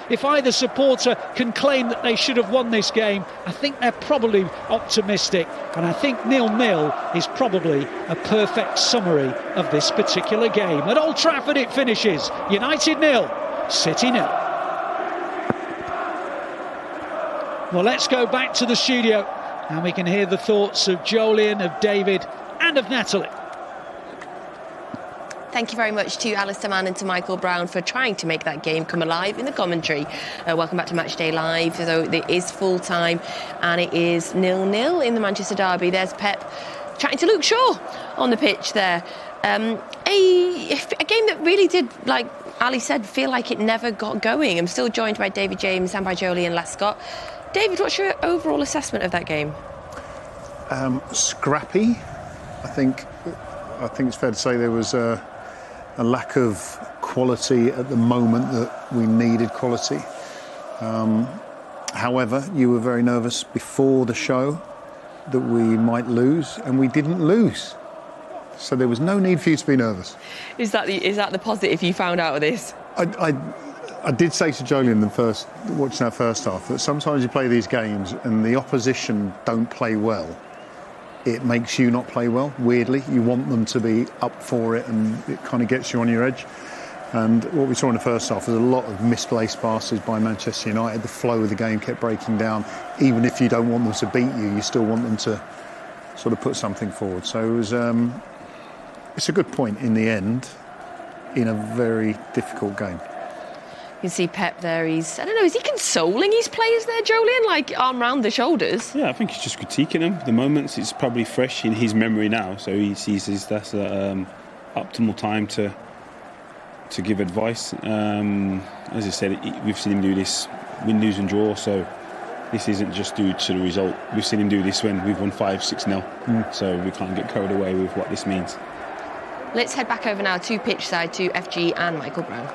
if either supporter can claim that they should have won this game, I think they're probably optimistic. And I think 0-0 is probably a perfect summary of this particular game. At Old Trafford it finishes. United 0, City 0. Well, let's go back to the studio and we can hear the thoughts of Joleon, of David and of Natalie. Thank you very much to Alistair Mann and to Michael Brown for trying to make that game come alive in the commentary. Welcome back to Matchday Live. So it is full time and it is 0-0 in the Manchester derby. There's Pep chatting to Luke Shaw on the pitch there. A game that really did, like Ali said, feel like it never got going. I'm still joined by David James and by Joleon Lescott. David, what's your overall assessment of that game? Scrappy. I think it's fair to say there was a lack of quality at the moment that we needed quality. However, you were very nervous before the show that we might lose, and we didn't lose. So there was no need for you to be nervous. Is that the positive you found out of this? I did say to Joleon watching that first half that sometimes you play these games and the opposition don't play well. It makes you not play well, weirdly. You want them to be up for it and it kind of gets you on your edge. And what we saw in the first half was a lot of misplaced passes by Manchester United. The flow of the game kept breaking down. Even if you don't want them to beat you, you still want them to sort of put something forward. So it was, it's a good point in the end in a very difficult game. You can see Pep there, is he consoling his players there, Joleon, like arm round the shoulders? Yeah, I think he's just critiquing them. The moments, it's probably fresh in his memory now, so he sees that's an optimal time to give advice. As I said, we've seen him do this, win, lose and draw, so this isn't just due to the result. We've seen him do this when we've won 5-6-0, so we can't get carried away with what this means. Let's head back over now to pitch side to FG and Michael Brown.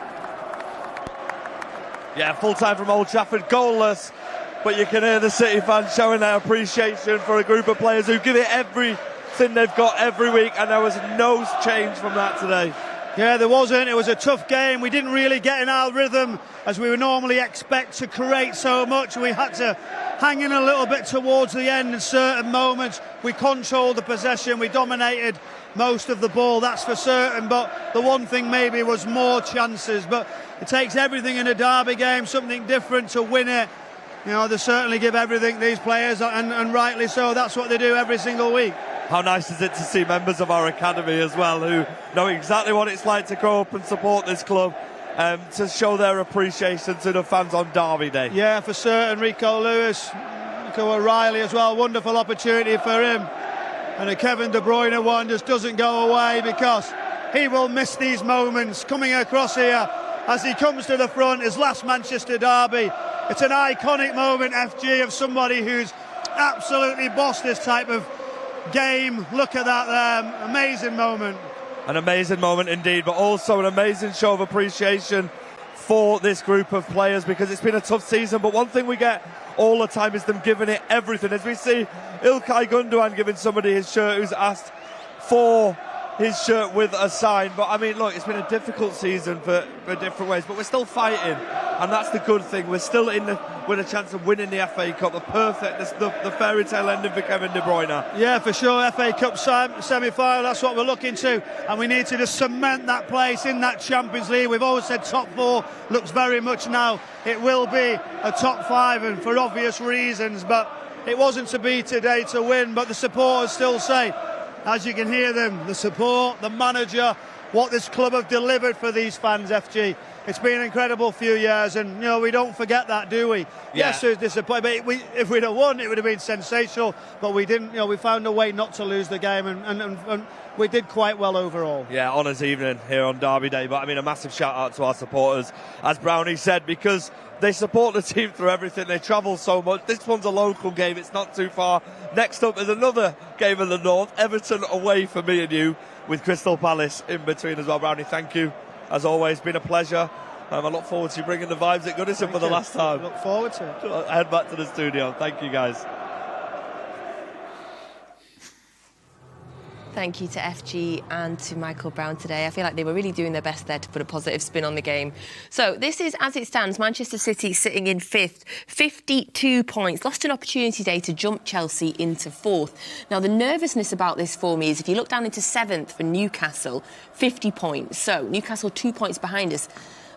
Yeah, full time from Old Trafford, goalless, but you can hear the City fans showing their appreciation for a group of players who give it everything they've got every week, and there was no change from that today. Yeah, there wasn't. It was a tough game. We didn't really get in our rhythm as we would normally expect to create so much. We had to hang in a little bit towards the end in certain moments. We controlled the possession. We dominated most of the ball, that's for certain. But the one thing maybe was more chances. But it takes everything in a derby game, something different to win it. You know, they certainly give everything, these players, and rightly so. That's what they do every single week. How nice is it to see members of our academy as well who know exactly what it's like to grow up and support this club, to show their appreciation to the fans on Derby Day. Yeah, for certain. Rico Lewis, Nico O'Reilly as well, wonderful opportunity for him. And a Kevin De Bruyne one just doesn't go away because he will miss these moments coming across here as he comes to the front, his last Manchester derby. It's an iconic moment, FG, of somebody who's absolutely bossed this type of game. Look at that there, amazing moment. An amazing moment indeed, but also an amazing show of appreciation for this group of players, because it's been a tough season, but one thing we get all the time is them giving it everything. As we see Ilkay Gundogan giving somebody his shirt who's asked for his shirt with a sign. But I mean, look, it's been a difficult season for different ways, but we're still fighting, and that's the good thing. We're still with a chance of winning the FA Cup, the fairy tale ending for Kevin De Bruyne. Yeah, for sure, FA Cup semi-final, that's what we're looking to, and we need to just cement that place in that Champions League. We've always said top four, looks very much now it will be a top five, and for obvious reasons, but it wasn't to be today to win. But the supporters still say, as you can hear them, the support, the manager, what this club have delivered for these fans, FG. It's been an incredible few years, and you know, we don't forget that, do we? Yeah. Yes, there's disappointment. If we'd have won, it would have been sensational, but we didn't. You know, we found a way not to lose the game, and we did quite well overall. Yeah, honours evening here on Derby Day, but I mean, a massive shout out to our supporters, as Brownie said, because they support the team through everything. They travel so much. This one's a local game, it's not too far. Next up is another game in the north, Everton away for me and you, with Crystal Palace in between as well. Brownie, thank you. As always, been a pleasure. I look forward to you bringing the vibes at Goodison for the last time. Look forward to it. I'll head back to the studio. Thank you, guys. thank you to FG and to Michael Brown today. I feel like they were really doing their best there to put a positive spin on the game. So this is, as it stands, Manchester City sitting in 5th, 52 points. Lost an opportunity today to jump Chelsea into 4th. Now, the nervousness about this for me is if you look down into 7th for Newcastle, 50 points. So Newcastle 2 points behind us,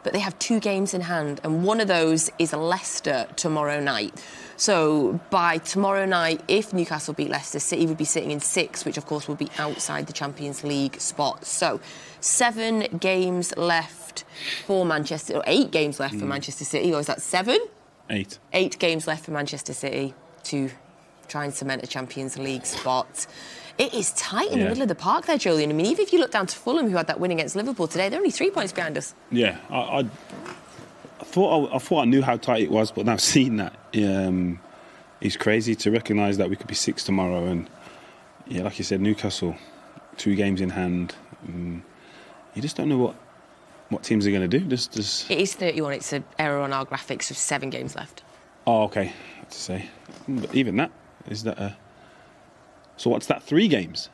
but they have 2 games in hand, and one of those is Leicester tomorrow night. So by tomorrow night, if Newcastle beat Leicester, City would be sitting in 6th, which of course will be outside the Champions League spot. So 7 games left for Manchester, or 8 games left for Manchester City, or is that 7? 8. 8 games left for Manchester City to try and cement a Champions League spot. It is tight in the middle of the park there, Joleon. I mean, even if you look down to Fulham, who had that win against Liverpool today, they're only 3 points behind us. Yeah, I thought I knew how tight it was, but now seeing that, it's crazy to recognise that we could be 6 tomorrow. And yeah, like you said, Newcastle, 2 games in hand. You just don't know what teams are going to do. It is 31. It's an error on our graphics of 7 games left. Oh, okay. To say, but even that is that. So what's that? 3 games?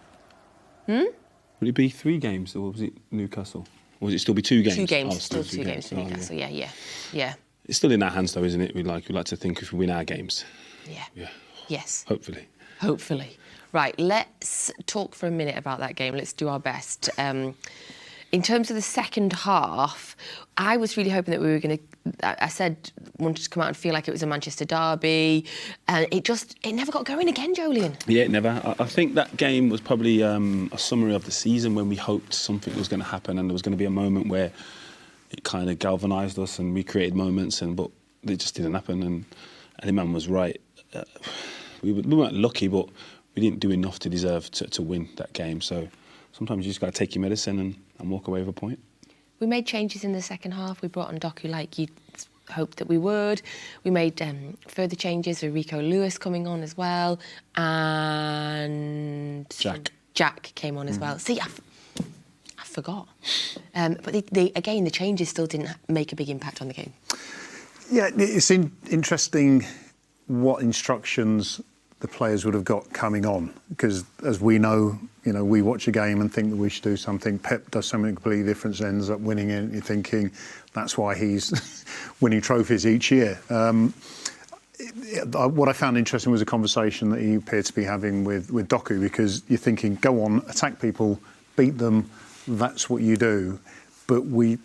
Would it be 3 games, or was it Newcastle? Or would it still be 2 games? 2 games, oh, still 2 games for Newcastle. Yeah. It's still in our hands, though, isn't it? We like to think if we win our games. Yeah. Yes. Hopefully. Right, let's talk for a minute about that game. Let's do our best. In terms of the second half, I was really hoping that we were going to... I said, wanted to come out and feel like it was a Manchester derby. And it never got going again, Joleon. Yeah, it never. I think that game was probably a summary of the season when we hoped something was going to happen and there was going to be a moment where it kind of galvanised us and we created moments, but it just didn't happen. And Imam was right. We weren't lucky, but we didn't do enough to deserve to win that game. So sometimes you just got to take your medicine and walk away with a point. We made changes in the second half. We brought on Doku like you'd hoped that we would. We made further changes with Rico Lewis coming on as well. And... Jack came on as well. See, I forgot. But the changes still didn't make a big impact on the game. Yeah, it's interesting what instructions the players would have got coming on, because as we know, we watch a game and think that we should do something. Pep does something completely different and ends up winning it. You're thinking that's why he's winning trophies each year. What I found interesting was a conversation that he appeared to be having with Doku, because you're thinking, go on, attack people, beat them, that's what you do. But we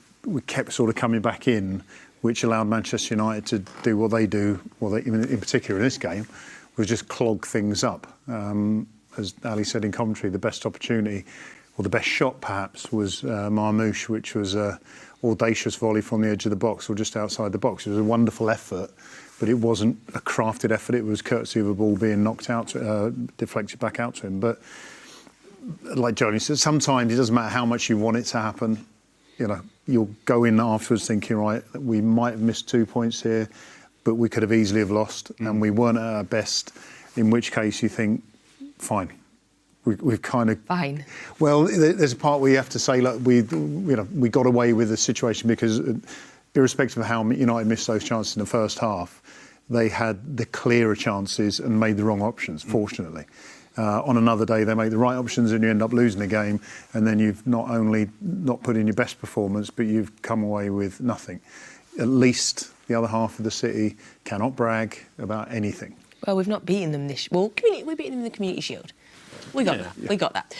kept sort of coming back in, which allowed Manchester United to do what they do, in particular in this game, was just clog things up. As Ali said in commentary, the best opportunity, or the best shot perhaps, was Marmoush, which was an audacious volley from the edge of the box or just outside the box. It was a wonderful effort, but it wasn't a crafted effort. It was courtesy of a ball being knocked out, deflected back out to him. But like Joleon said, sometimes it doesn't matter how much you want it to happen. You'll go in afterwards thinking, right, we might have missed 2 points here, but we could have easily have lost, and we weren't at our best, in which case you think, fine. We've kind of... Fine. Well, there's a part where you have to say, look, we got away with the situation because, irrespective of how United missed those chances in the first half, they had the clearer chances and made the wrong options, fortunately. On another day, they make the right options and you end up losing the game, and then you've not only not put in your best performance, but you've come away with nothing. At least the other half of the city cannot brag about anything. Well, we've not beaten them we beat them in the Community Shield. We got that. We got that.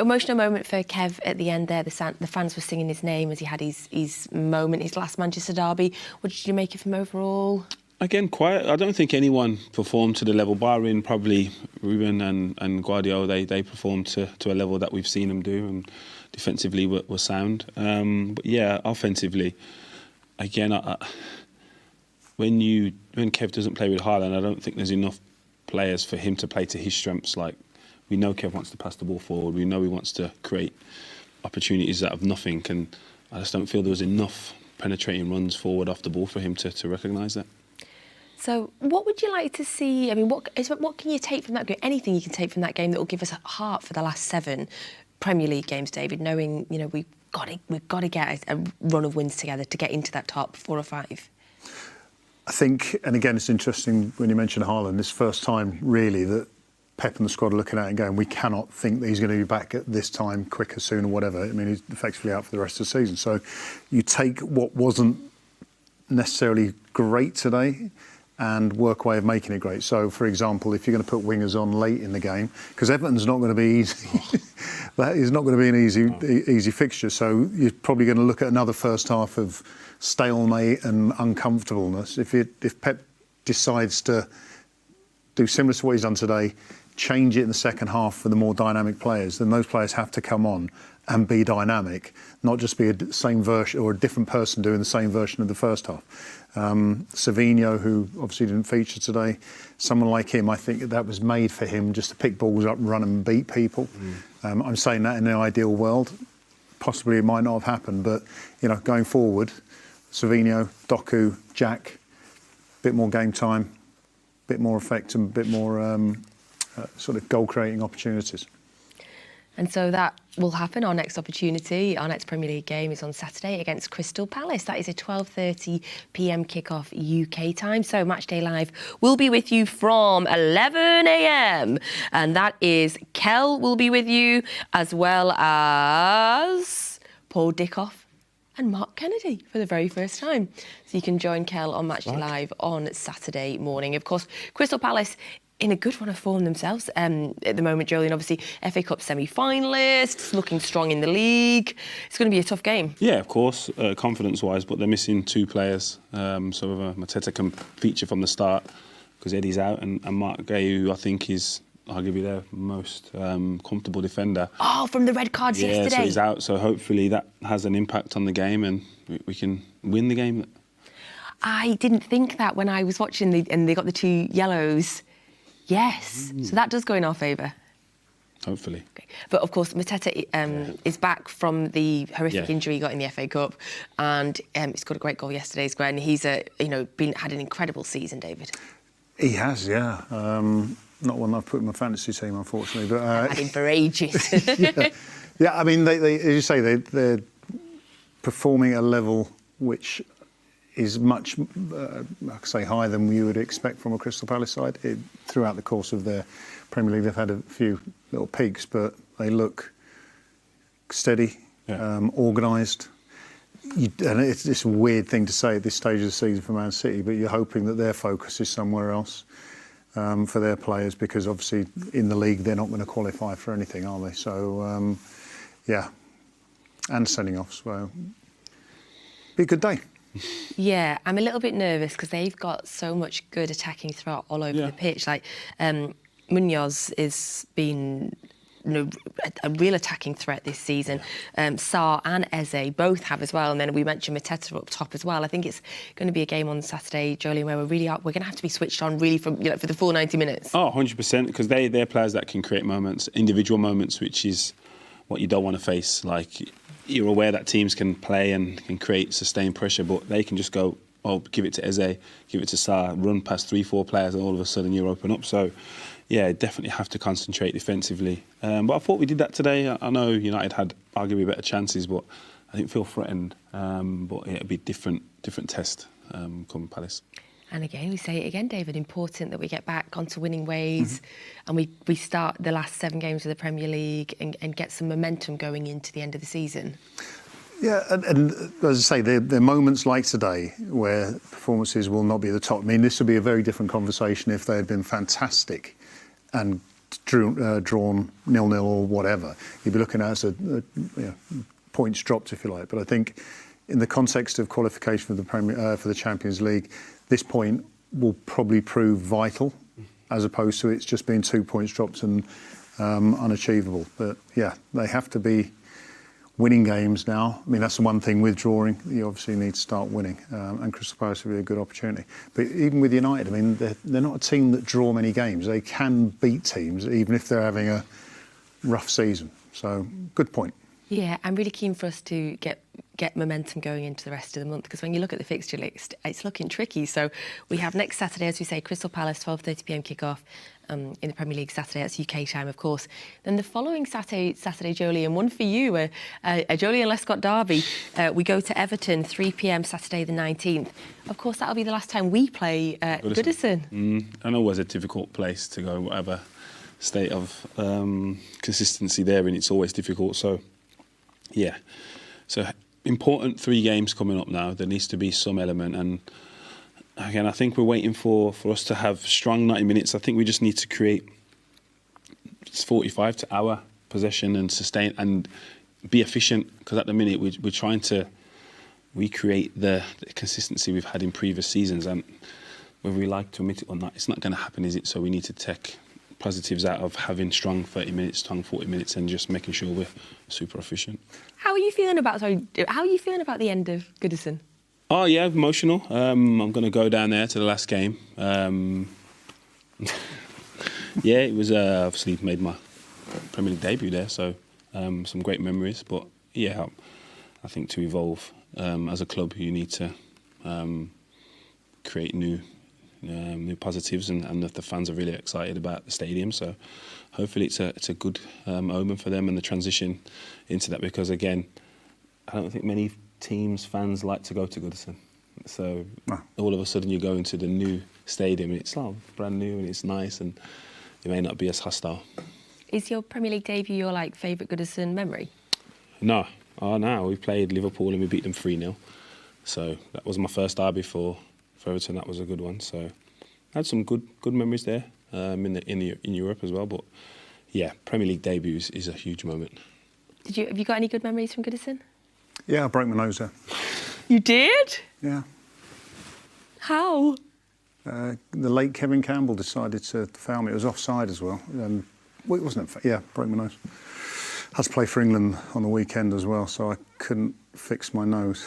Emotional moment for Kev at the end there. The fans were singing his name as he had his moment, his last Manchester derby. What did you make of him overall? Again, quiet. I don't think anyone performed to the level, barring probably Ruben and Guardiola. They performed to a level that we've seen them do, and defensively were sound. But yeah, offensively, again, when Kev doesn't play with Haaland, I don't think there's enough players for him to play to his strengths. Like, we know Kev wants to pass the ball forward. We know he wants to create opportunities out of nothing, and I just don't feel there was enough penetrating runs forward off the ball for him to recognise that. So what would you like to see? I mean, what can you take from that game? Anything you can take from that game that will give us heart for the last 7 Premier League games, David, knowing, we've got to get a run of wins together to get into that top 4 or 5? I think, and again, it's interesting when you mention Haaland, this first time really that Pep and the squad are looking at it and going, we cannot think that he's going to be back at this time, quicker, sooner, whatever. I mean, he's effectively out for the rest of the season. So you take what wasn't necessarily great today and work a way of making it great. So, for example, if you're going to put wingers on late in the game, because Everton's not going to be easy, that is not going to be an easy fixture. So you're probably going to look at another first half of stalemate and uncomfortableness. If Pep decides to do similar to what he's done today, change it in the second half for the more dynamic players, then those players have to come on and be dynamic, not just be a same version or a different person doing the same version of the first half. Savinho, who obviously didn't feature today, someone like him, I think that was made for him just to pick balls up, run and beat people. I'm saying that in an ideal world. Possibly it might not have happened, but going forward, Savinho, Doku, Jack, bit more game time, bit more effect and a bit more sort of goal-creating opportunities. And so that will happen. Our next opportunity, our next Premier League game is on Saturday against Crystal Palace. That is a 12:30 p.m. kickoff UK time. So Matchday Live will be with you from 11 a.m. And that is Kel will be with you, as well as Paul Dickoff and Mark Kennedy for the very first time. So you can join Kel on Matchday Live on Saturday morning. Of course, Crystal Palace in a good run of form themselves at the moment, Joleon. Obviously, FA Cup semi-finalists, looking strong in the league. It's going to be a tough game. Yeah, of course, confidence-wise, but they're missing two players. So Mateta can feature from the start because Eddie's out, and Mark Gay, who I think is arguably their most comfortable defender. Oh, from the red cards yesterday. Yeah, so he's out. So hopefully that has an impact on the game and we can win the game. I didn't think that when I was watching and they got the two yellows. Yes, so that does go in our favour. Hopefully. Okay. But of course, Mateta is back from the horrific injury he got in the FA Cup, and he's got a great goal yesterday. And he's had an incredible season, David. He has, yeah. Not one I've put in my fantasy team, unfortunately. But I've had him for ages. yeah. I mean, they, as you say, they're performing at a level which is much, higher than you would expect from a Crystal Palace side. Throughout the course of their Premier League, they've had a few little peaks, but they look steady, organised. And it's a weird thing to say at this stage of the season for Man City, but you're hoping that their focus is somewhere else for their players, because obviously in the league they're not going to qualify for anything, are they? So, and sending off, so be a good day. Yeah, I'm a little bit nervous because they've got so much good attacking threat all over the pitch. Like Munoz has been a real attacking threat this season. Sarr and Eze both have as well, and then we mentioned Mateta up top as well. I think it's going to be a game on Saturday, Joleon, where we're going to have to be switched on really from for the full 90 minutes. Oh, 100%, because they're players that can create moments, individual moments, which is what you don't want to face. Like, you're aware that teams can play and can create sustained pressure, but they can just go, give it to Eze, give it to Sarr, run past 3-4 players, and all of a sudden you're open up. So, yeah, definitely have to concentrate defensively. But I thought we did that today. I know United had arguably better chances, but I didn't feel threatened. But it'll be different test come Palace. And again, we say it again, David, important that we get back onto winning ways and we start the last 7 games of the Premier League and get some momentum going into the end of the season. Yeah, and as I say, there are moments like today where performances will not be at the top. I mean, this would be a very different conversation if they had been fantastic and drawn 0-0 or whatever. You'd be looking at it as points dropped, if you like. But I think in the context of qualification for the for the Champions League, this point will probably prove vital, as opposed to it's just being 2 points dropped and unachievable. But yeah, they have to be winning games now. I mean, that's the one thing with drawing. You obviously need to start winning, and Crystal Palace will be a good opportunity. But even with United, I mean, they're not a team that draw many games. They can beat teams, even if they're having a rough season. So, good point. Yeah, I'm really keen for us to get momentum going into the rest of the month, because when you look at the fixture list, it's looking tricky. So we have next Saturday, as we say, Crystal Palace, 12:30 p.m. kickoff in the Premier League Saturday. That's UK time, of course. Then the following Saturday, Joleon, one for you, a Joleon Lescott derby. We go to Everton, 3 p.m. Saturday the 19th. Of course, that'll be the last time we play Goodison. I know it was a difficult place to go, whatever. state of consistency there, and it's always difficult. So, yeah. So important 3 games coming up now. There needs to be some element, and again, I think we're waiting for us to have strong 90 minutes. I think we just need to create 45 to hour possession and sustain and be efficient, because at the minute we're trying to recreate the consistency we've had in previous seasons, and whether we like to admit it or not, it's not going to happen, is it? So we need to take positives out of having strong 30 minutes, strong 40 minutes, and just making sure we're super efficient. How are you feeling about the end of Goodison? Oh yeah, emotional. I'm going to go down there to the last game. Yeah, it was obviously made my Premier League debut there, so some great memories. But yeah, I think to evolve as a club, you need to create new positives, and the fans are really excited about the stadium. So hopefully it's a good omen for them and the transition into that, because again, I don't think many fans like to go to Goodison. So all of a sudden you go into the new stadium and it's brand new and it's nice, and it may not be as hostile. Is your Premier League debut your favourite Goodison memory? No. We played Liverpool and we beat them 3-0. So that was my first derby for Everton. That was a good one. So I had some good memories there in Europe as well. But yeah, Premier League debuts is a huge moment. Have you got any good memories from Goodison? Yeah, I broke my nose there. You did? Yeah. How? The late Kevin Campbell decided to foul me. It was offside as well. Well, it wasn't. Yeah, broke my nose. Had to play for England on the weekend as well, so I couldn't fix my nose.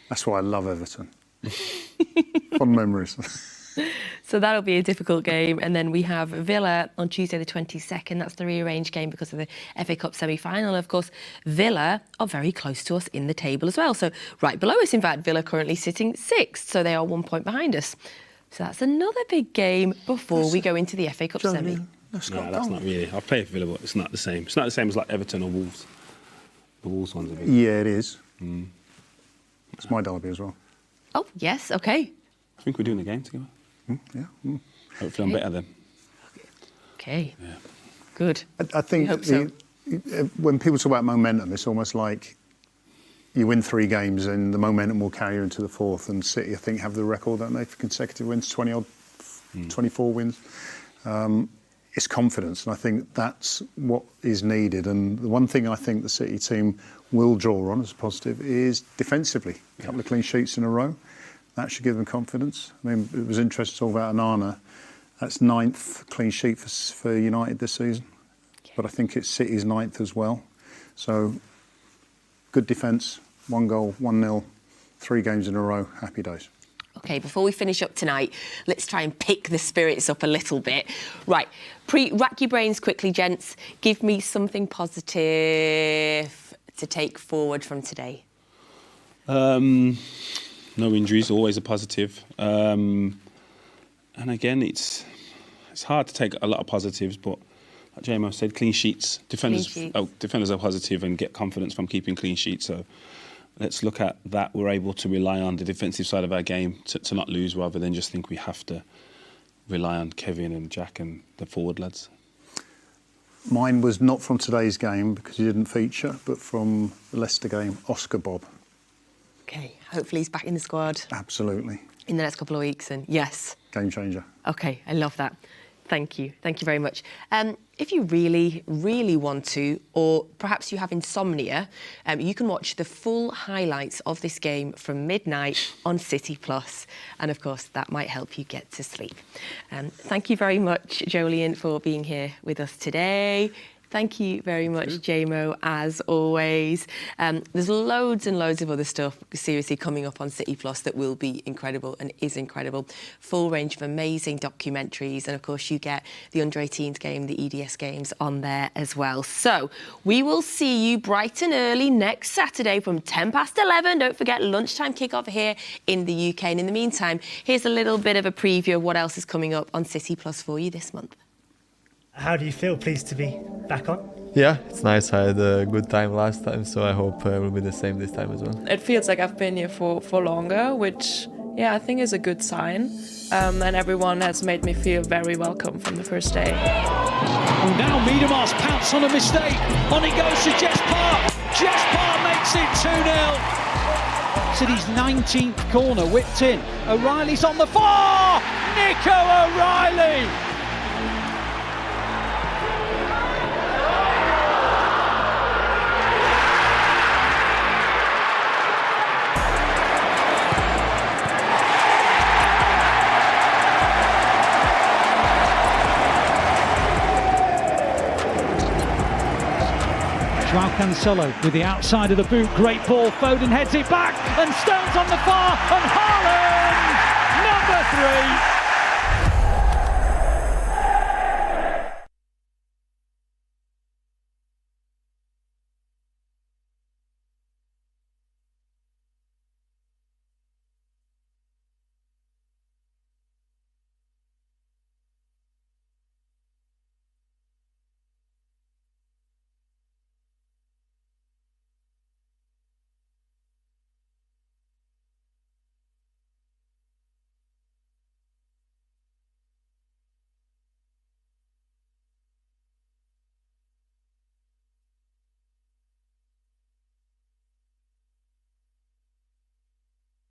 That's why I love Everton. Fond memories. So that'll be a difficult game. And then we have Villa on Tuesday the 22nd. That's the rearranged game because of the FA Cup semi-final. Of course, Villa are very close to us in the table as well. So right below us, in fact, Villa currently sitting 6th. So they are 1 point behind us. So that's another big game before we go into the FA Cup semi. No, that's not really. I've played for Villa, but it's not the same. It's not the same as Everton or Wolves. The Wolves one's a bit. Yeah, it is. It's my derby as well. Oh, yes, OK. I think we're doing the game together. Yeah. Hopefully I'm better then. OK. Yeah. Good. I think hope so. When people talk about momentum, it's almost like you win 3 games and the momentum will carry you into the 4th. And City, I think, have the record, don't they, for consecutive wins, 20-odd, 24 wins. It's confidence, and I think that's what is needed. And the one thing I think the City team will draw on as a positive is defensively. A couple of clean sheets in a row. That should give them confidence. I mean, it was interesting to talk about Onana. That's 9th clean sheet for United this season. But I think it's City's 9th as well. So, good defence, 1 goal, 1-0, 3 games in a row, happy days. OK, before we finish up tonight, let's try and pick the spirits up a little bit. Right, rack your brains quickly, gents. Give me something positive to take forward from today. No injuries, always a positive. And again, it's hard to take a lot of positives, but like JMO said, clean sheets. Defenders are positive and get confidence from keeping clean sheets. So let's look at that. We're able to rely on the defensive side of our game to not lose, rather than just think we have to rely on Kevin and Jack and the forward lads. Mine was not from today's game because he didn't feature, but from the Leicester game, Oscar Bob. OK, hopefully he's back in the squad. Absolutely. In the next couple of weeks, and yes. Game changer. OK, I love that. Thank you very much. If you really, really want to, or perhaps you have insomnia, you can watch the full highlights of this game from midnight on City Plus. And of course, that might help you get to sleep. Thank you very much, Joleon, for being here with us today. Thank you very much, JMO, as always. There's loads and loads of other stuff, seriously, coming up on City Plus that will be incredible and is incredible. Full range of amazing documentaries. And, of course, you get the Under-18s game, the EDS games on there as well. So we will see you bright and early next Saturday from 11:10. Don't forget, lunchtime kickoff here in the UK. And in the meantime, here's a little bit of a preview of what else is coming up on City Plus for you this month. How do you feel? Pleased to be back on? Yeah, it's nice. I had a good time last time, so I hope it will be the same this time as well. It feels like I've been here for longer, which Yeah, I think it's a good sign. And everyone has made me feel very welcome from the first day. Oh, now Miedema's pounce on a mistake. On he goes to Jesper. Jesper makes it 2-0. City's 19th corner whipped in. O'Reilly's on the far. Nico O'Reilly. Joao Cancelo with the outside of the boot, great ball, Foden heads it back, and Stones on the far, and Haaland!